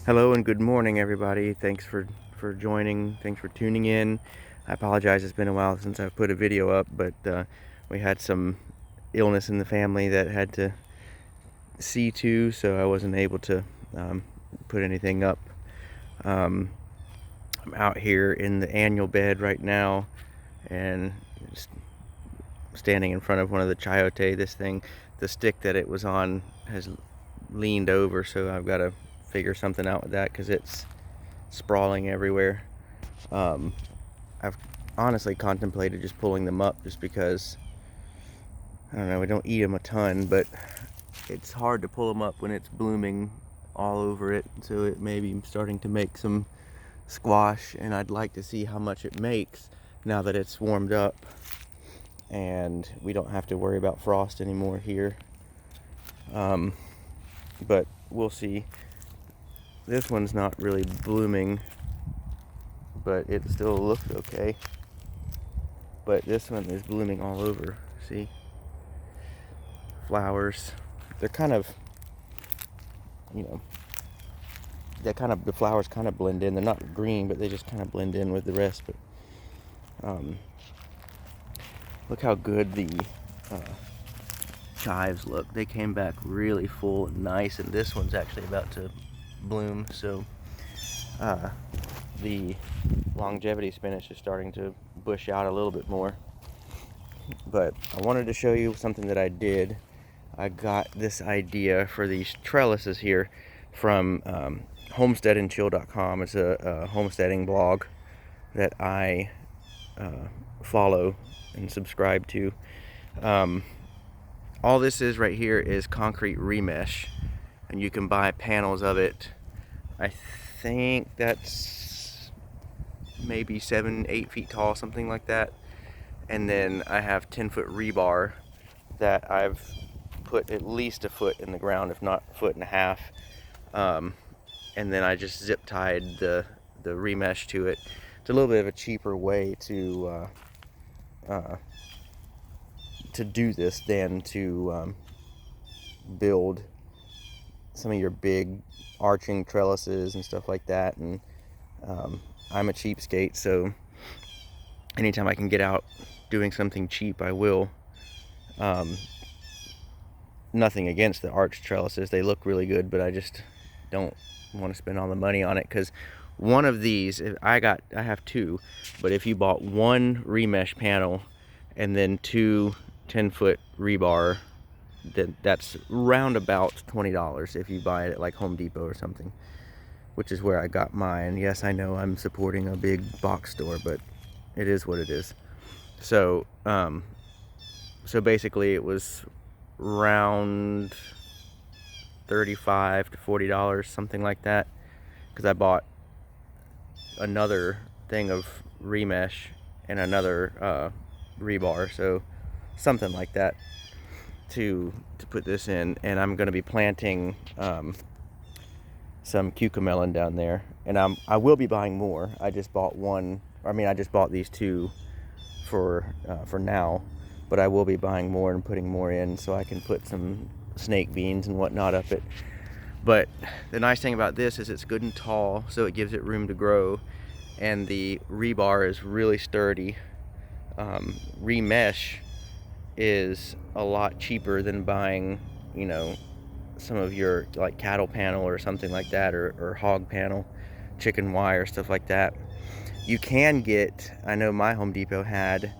Hello and good morning, everybody. Thanks for joining. Thanks for tuning in. I apologize, it's been a while since I've put a video up, but we had some illness in the family that had to see to, so I wasn't able to put anything up. I'm out here in the annual bed right now and just standing in front of one of the chayote. This thing, the stick that it was on has leaned over, so I've got to figure something out with that because it's sprawling everywhere. I've honestly contemplated just pulling them up just because, I don't know, we don't eat them a ton, but it's hard to pull them up when it's blooming all over it, so it may be starting to make some squash, and I'd like to see how much it makes now that it's warmed up and we don't have to worry about frost anymore here. But we'll see. This one's not really blooming, but it still looks okay. But this one is blooming all over. See? Flowers. They're kind of, the flowers kind of blend in. They're not green, but they just kind of blend in with the rest. But look how good the chives look. They came back really full and nice, and this one's actually about to bloom. So the longevity spinach is starting to bush out a little bit more. But I wanted to show you something that I did. I got this idea for these trellises here from homesteadandchill.com. It's a homesteading blog that I follow and subscribe to. All this is right here is concrete remesh, and you can buy panels of it. I think that's maybe 7-8 feet tall, something like that. And then I have 10-foot rebar that I've put at least a foot in the ground, if not a foot and a half. And then I just zip tied the remesh to it. It's a little bit of a cheaper way to do this than to build some of your big arching trellises and stuff like that. And I'm a cheapskate, so anytime I can get out doing something cheap, I will. Nothing against the arch trellises, they look really good, but I just don't want to spend all the money on it, because one of these, I have two, but if you bought one remesh panel and then two 10-foot rebar, that's round about $20 if you buy it at like Home Depot or something, which is where I got mine. Yes, I know I'm supporting a big box store, but it is what it is. So so basically it was around $35 to $40, something like that, because I bought another thing of remesh and another rebar, so something like that to put this in. And I'm going to be planting some cucamelon down there, and I will be buying more. I just bought these two for now, but I will be buying more and putting more in so I can put some snake beans and whatnot up it. But the nice thing about this is it's good and tall, so it gives it room to grow, and the rebar is really sturdy. Remesh is a lot cheaper than buying, some of your like cattle panel or something like that, or hog panel, chicken wire, stuff like that. You can get, I know my Home Depot had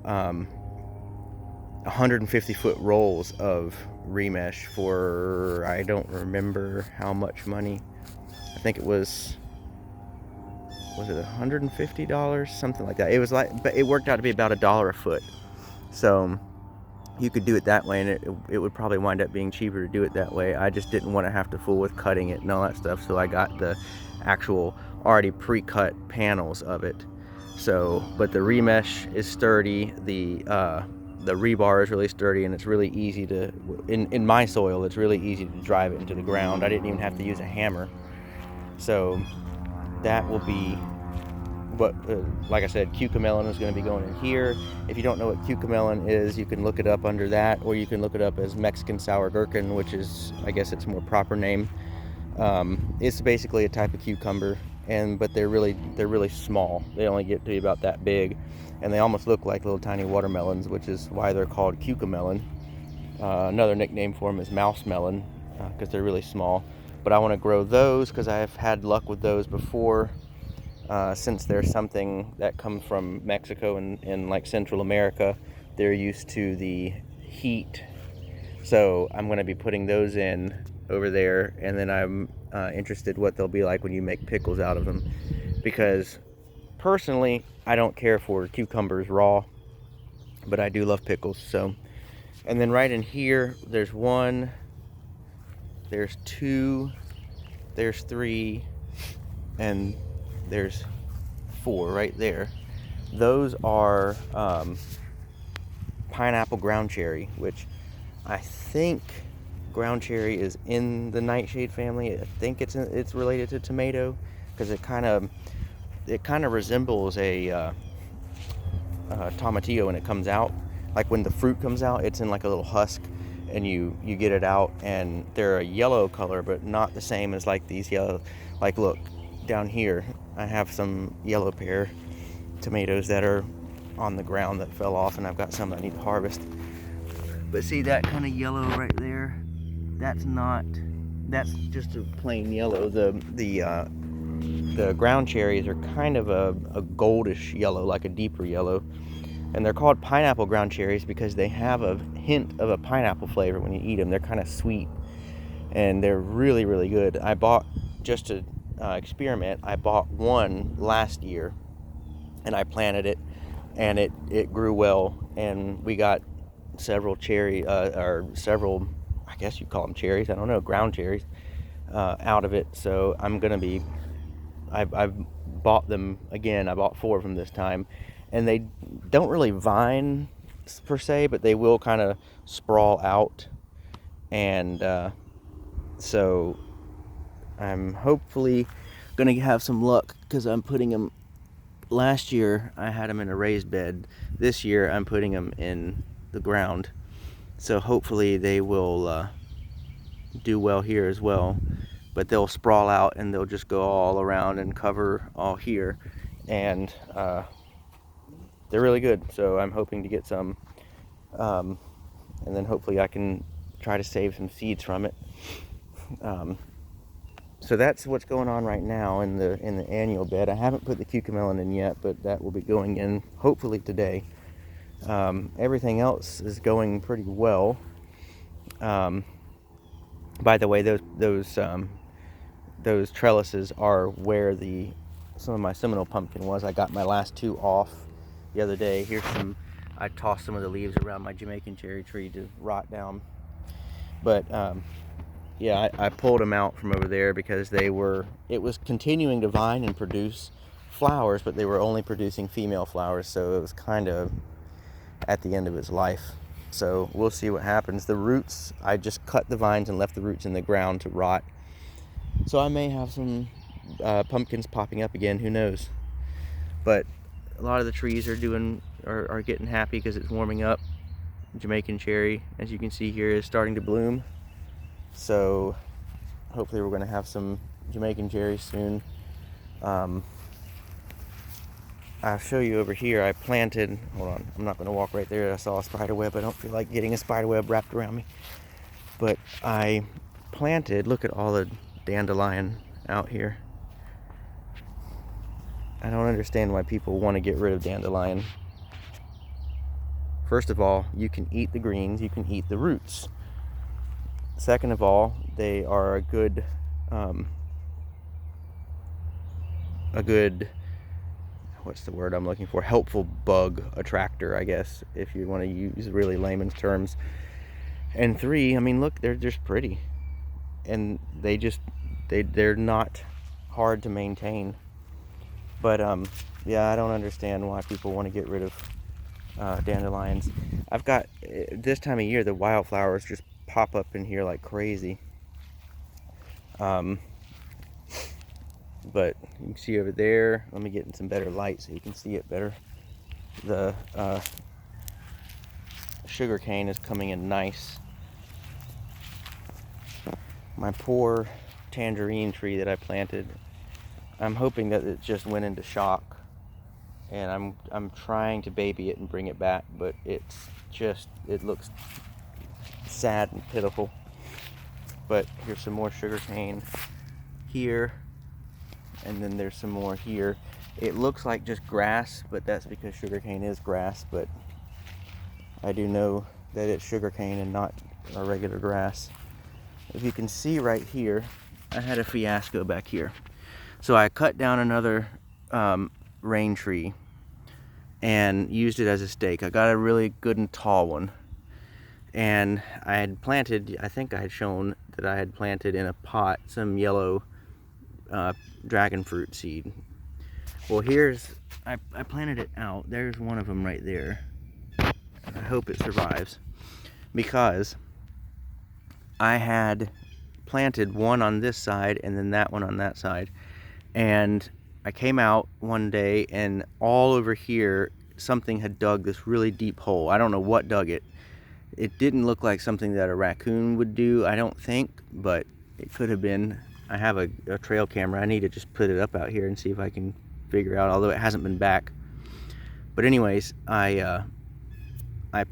150-foot rolls of remesh for, I don't remember how much money. I think it was it $150, something like that. It was but it worked out to be about $1 a foot. So you could do it that way, and it would probably wind up being cheaper to do it that way. I just didn't want to have to fool with cutting it and all that stuff, so I got the actual already pre-cut panels of it. So, but the remesh is sturdy, the rebar is really sturdy, and it's really easy to, in my soil, it's really easy to drive it into the ground. I didn't even have to use a hammer. So that will be what, like I said, cucamelon is going to be going in here. If you don't know what cucamelon is, you can look it up under that, or you can look it up as Mexican sour gherkin, which is, I guess, its more proper name. It's basically a type of cucumber, but they're really small. They only get to be about that big, and they almost look like little tiny watermelons, which is why they're called cucamelon. Another nickname for them is mouse melon, because they're really small. But I want to grow those because I've had luck with those before, since they're something that comes from Mexico and like Central America. They're used to the heat, so I'm going to be putting those in over there, and then I'm interested what they'll be like when you make pickles out of them, because personally I don't care for cucumbers raw, but I do love pickles. So, and then right in here there's one, there's two, there's three, and there's four right there. Those are pineapple ground cherry, which I think ground cherry is in the nightshade family. I think it's related to tomato, because it kind of resembles a tomatillo when it comes out. Like when the fruit comes out, it's in like a little husk, and you get it out, and they're a yellow color, but not the same as like these yellow. Like look down here, I have some yellow pear tomatoes that are on the ground that fell off, and I've got some that I need to harvest. But see that kind of yellow right there? That's just a plain yellow. The ground cherries are kind of a goldish yellow, like a deeper yellow. And they're called pineapple ground cherries because they have a hint of a pineapple flavor when you eat them. They're kind of sweet, and they're really, really good. I bought, just to experiment, I bought one last year, and I planted it, and it grew well, and we got several I guess you call them cherries, I don't know, ground cherries, out of it. So I've bought them again. I bought 4 of them this time, and they don't really vine per se, but they will kind of sprawl out, and so I'm hopefully gonna have some luck, because I'm putting them. Last year I had them in a raised bed. This year I'm putting them in the ground, so hopefully they will do well here as well. But they'll sprawl out, and they'll just go all around and cover all here, and they're really good. So I'm hoping to get some, and then hopefully I can try to save some seeds from it. So that's what's going on right now in the annual bed. I haven't put the cucamelon in yet, but that will be going in hopefully today. Everything else is going pretty well. By the way, those trellises are where some of my Seminole pumpkin was. I got my last 2 off the other day. I tossed some of the leaves around my Jamaican cherry tree to rot down. But yeah, I pulled them out from over there because it was continuing to vine and produce flowers, but they were only producing female flowers, so it was kind of at the end of its life. So we'll see what happens. The roots, I just cut the vines and left the roots in the ground to rot. So I may have some pumpkins popping up again, who knows. But a lot of the trees are getting happy because it's warming up. Jamaican cherry, as you can see here, is starting to bloom. So hopefully we're going to have some Jamaican cherries soon. I'll show you over here. I planted, hold on, I'm not going to walk right there. I saw a spider web. I don't feel like getting a spider web wrapped around me. But I planted, look at all the dandelion out here. I don't understand why people want to get rid of dandelion. First of all, you can eat the greens, you can eat the roots. Second of all, they are a good what's the word I'm looking for? Helpful bug attractor, I guess, if you want to use really layman's terms. And 3, I mean, look, they're just pretty, and they're not hard to maintain. But yeah, I don't understand why people want to get rid of dandelions. I've got, this time of year, the wildflowers just pop up in here like crazy. But you can see over there, let me get in some better light so you can see it better. The sugar cane is coming in nice. My poor tangerine tree that I planted. I'm hoping that it just went into shock, and I'm trying to baby it and bring it back, but it looks sad and pitiful. But here's some more sugarcane here, and then there's some more here. It looks like just grass, but that's because sugarcane is grass, but I do know that it's sugarcane and not a regular grass. If you can see right here, I had a fiasco back here. So I cut down another rain tree and used it as a stake. I got a really good and tall one. And I had planted, I think I had shown that I had planted in a pot some yellow dragon fruit seed. Well, I planted it out. There's one of them right there. I hope it survives, because I had planted one on this side and then that one on that side. And I came out one day and all over here, something had dug this really deep hole. I don't know what dug it. It didn't look like something that a raccoon would do, I don't think, but it could have been. I have a trail camera. I need to just put it up out here and see if I can figure out, although it hasn't been back. But anyways, I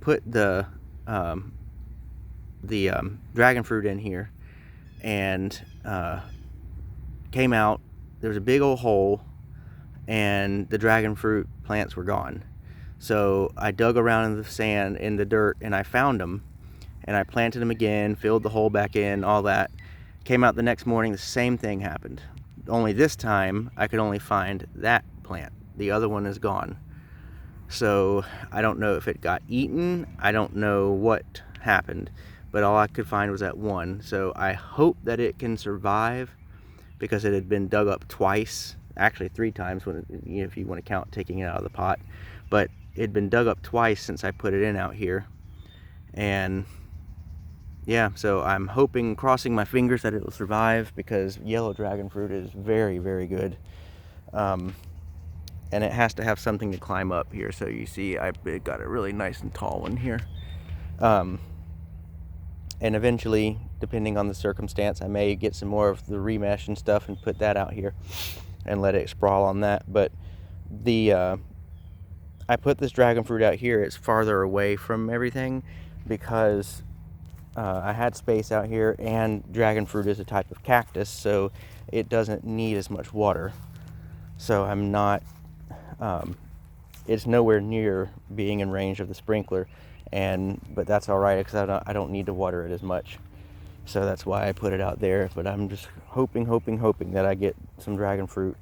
put the dragon fruit in here, and came out. There was a big old hole, and the dragon fruit plants were gone. So I dug around in the sand, in the dirt, and I found them, and I planted them again, filled the hole back in, all that. Came out the next morning, the same thing happened. Only this time, I could only find that plant. The other one is gone. So I don't know if it got eaten. I don't know what happened, but all I could find was that one. So I hope that it can survive, because it had been dug up twice, actually 3 times, when, if you want to count taking it out of the pot. But it had been dug up twice since I put it in out here. And yeah, so I'm hoping, crossing my fingers, that it will survive, because yellow dragon fruit is very, very good. And it has to have something to climb up here. So you see, I got a really nice and tall one here. And eventually, depending on the circumstance, I may get some more of the remesh and stuff and put that out here and let it sprawl on that. But I put this dragon fruit out here. It's farther away from everything, because I had space out here, and dragon fruit is a type of cactus, so it doesn't need as much water. So I'm not, it's nowhere near being in range of the sprinkler, but that's all right, because I don't need to water it as much. So that's why I put it out there. But I'm just hoping that I get some dragon fruit.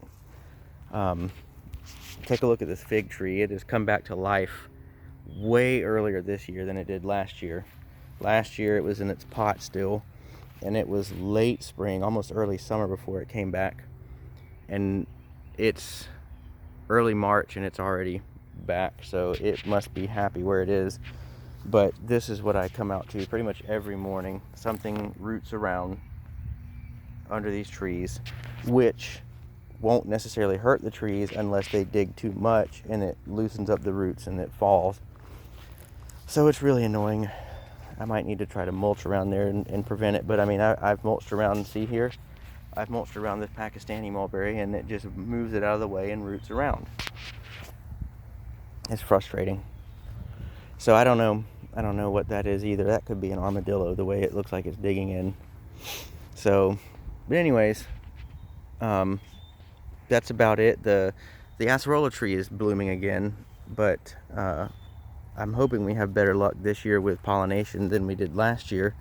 Take a look at this fig tree. It has come back to life way earlier this year than it did last year. Last year it was in its pot still, and it was late spring, almost early summer, before it came back. And it's early March and it's already back, so it must be happy where it is. But this is what I come out to pretty much every morning. Something roots around under these trees, which won't necessarily hurt the trees unless they dig too much, and it loosens up the roots and it falls. So it's really annoying. I might need to try to mulch around there and prevent it. But I mean, I've mulched around, see here? I've mulched around this Pakistani mulberry, and it just moves it out of the way and roots around. It's frustrating. So I don't know what that is either. That could be an armadillo, the way it looks like it's digging in. So, but anyways, that's about it. The acerola tree is blooming again, but I'm hoping we have better luck this year with pollination than we did last year,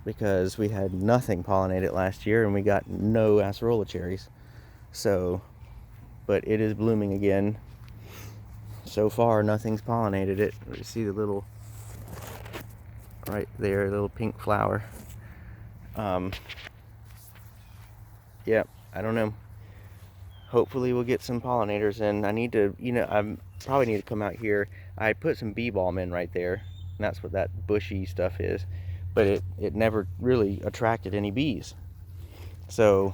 because we had nothing pollinated last year and we got no acerola cherries. So, but it is blooming again. So far, nothing's pollinated it. You see the little, right there, little pink flower. Yeah, I don't know. Hopefully we'll get some pollinators in. I need to, I probably need to come out here. I put some bee balm in right there, and that's what that bushy stuff is. But it never really attracted any bees. So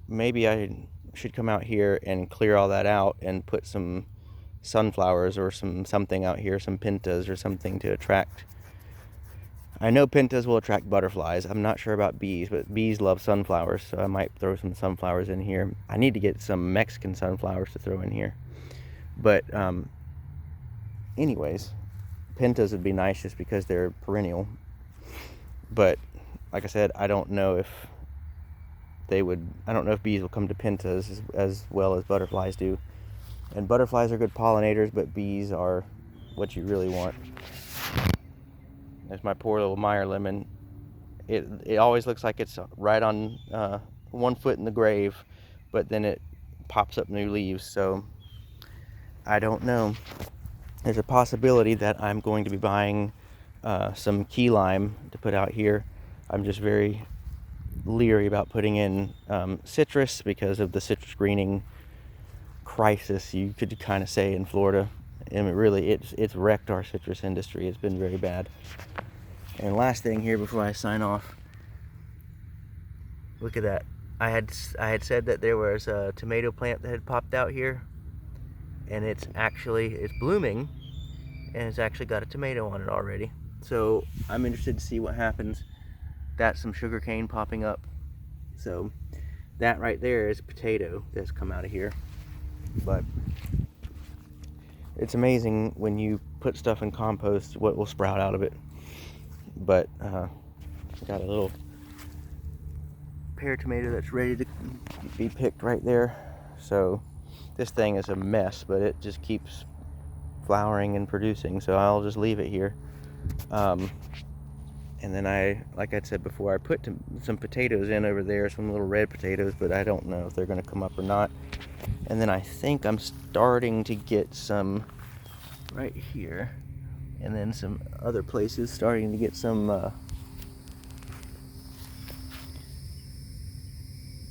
maybe I should come out here and clear all that out and put some sunflowers or something out here, some pintas or something, to attract I know pentas will attract butterflies. I'm not sure about bees, but bees love sunflowers, so I might throw some sunflowers in here. I need to get some Mexican sunflowers to throw in here. But anyways, pentas would be nice just because they're perennial. But like I said, I don't know if bees will come to pentas as well as butterflies do. And butterflies are good pollinators, but bees are what you really want. There's my poor little Meyer lemon. It always looks like it's right on 1 foot in the grave, but then it pops up new leaves. So I don't know. There's a possibility that I'm going to be buying some key lime to put out here. I'm just very leery about putting in citrus because of the citrus greening crisis, you could kind of say, in Florida. I mean, really, it's wrecked our citrus industry. It's been very bad. And last thing here before I sign off, look at that. I had said that there was a tomato plant that had popped out here, and it's blooming, and it's actually got a tomato on it already. So I'm interested to see what happens. That's some sugarcane popping up. So that right there is a potato that's come out of here. But it's amazing when you put stuff in compost what will sprout out of it. But got a little pear tomato that's ready to be picked right there. So this thing is a mess, but it just keeps flowering and producing, so I'll just leave it here. And then like I said before, I put some potatoes in over there, some little red potatoes, but I don't know if they're going to come up or not. And then I think I'm starting to get some right here, and then some other places starting to get some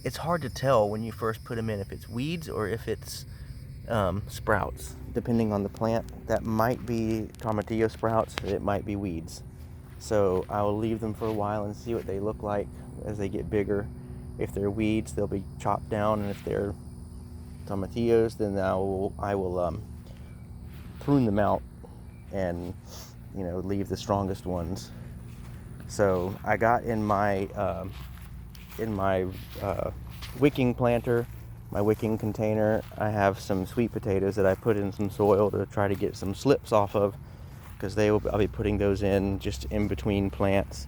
it's hard to tell when you first put them in if it's weeds or if it's sprouts, depending on the plant. That might be tomatillo sprouts, it might be weeds. So I will leave them for a while and see what they look like as they get bigger. If they're weeds, they'll be chopped down, and if they're tomatillos, then I will prune them out and leave the strongest ones. So I got in my wicking planter, my wicking container, I have some sweet potatoes that I put in some soil to try to get some slips off of, because I'll be putting those in just in between plants.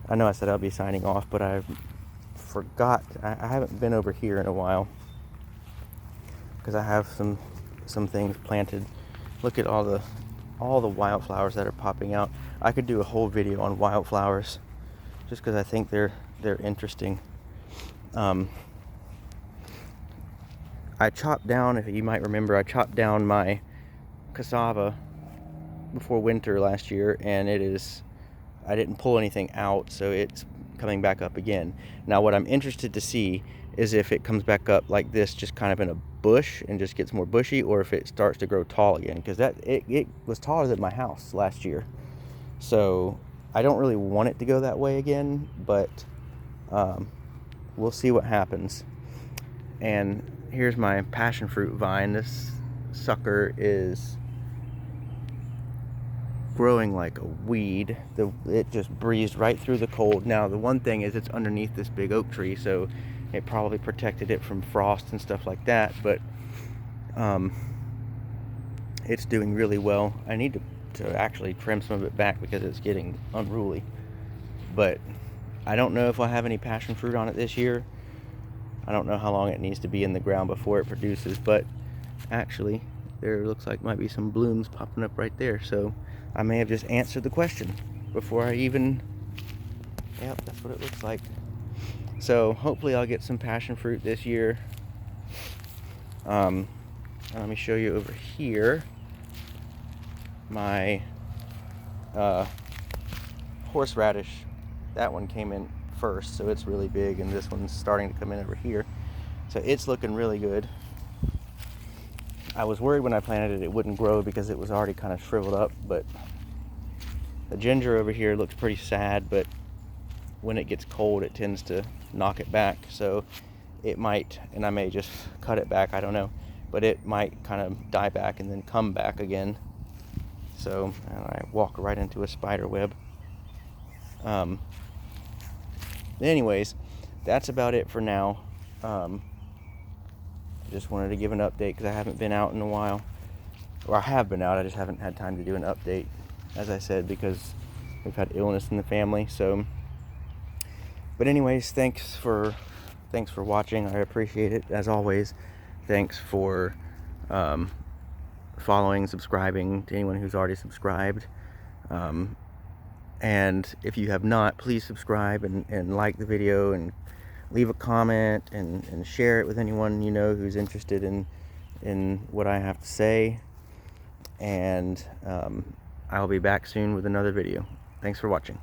I know I said I'll be signing off, but I forgot. I haven't been over here in a while because I have some things planted. Look at all the wildflowers that are popping out. I could do a whole video on wildflowers just because I think they're interesting. I chopped down, if you might remember, I chopped down my cassava before winter last year, and I didn't pull anything out, so it's coming back up again. Now what I'm interested to see is if it comes back up like this, just kind of in a bush and just gets more bushy, or if it starts to grow tall again, because it was taller than my house last year. So I don't really want it to go that way again, but we'll see what happens. And here's my passion fruit vine. This sucker is growing like a weed. It just breezed right through the cold. Now the one thing is it's underneath this big oak tree, so it probably protected it from frost and stuff like that, but it's doing really well. I need to actually trim some of it back because it's getting unruly, but I don't know if I'll have any passion fruit on it this year. I don't know how long it needs to be in the ground before it produces, but actually there looks like might be some blooms popping up right there, so I may have just answered the question before I even... Yep, that's what it looks like. So hopefully I'll get some passion fruit this year. Let me show you over here my horseradish. That one came in first, so it's really big, and this one's starting to come in over here, so it's looking really good. I was worried when I planted it wouldn't grow because it was already kind of shriveled up, but the ginger over here looks pretty sad, but when it gets cold it tends to knock it back, so it might, and I may just cut it back, I don't know, but it might kind of die back and then come back again. So I walk right into a spider web. Anyways, that's about it for now. Just wanted to give an update because I haven't been out in a while. Or I have been out, I just haven't had time to do an update, as I said, because we've had illness in the family. So, but anyways, thanks for watching. I appreciate it, as always. Thanks for following, subscribing to anyone who's already subscribed. And if you have not, please subscribe and like the video and leave a comment and share it with anyone you know who's interested in what I have to say. And I'll be back soon with another video. Thanks for watching.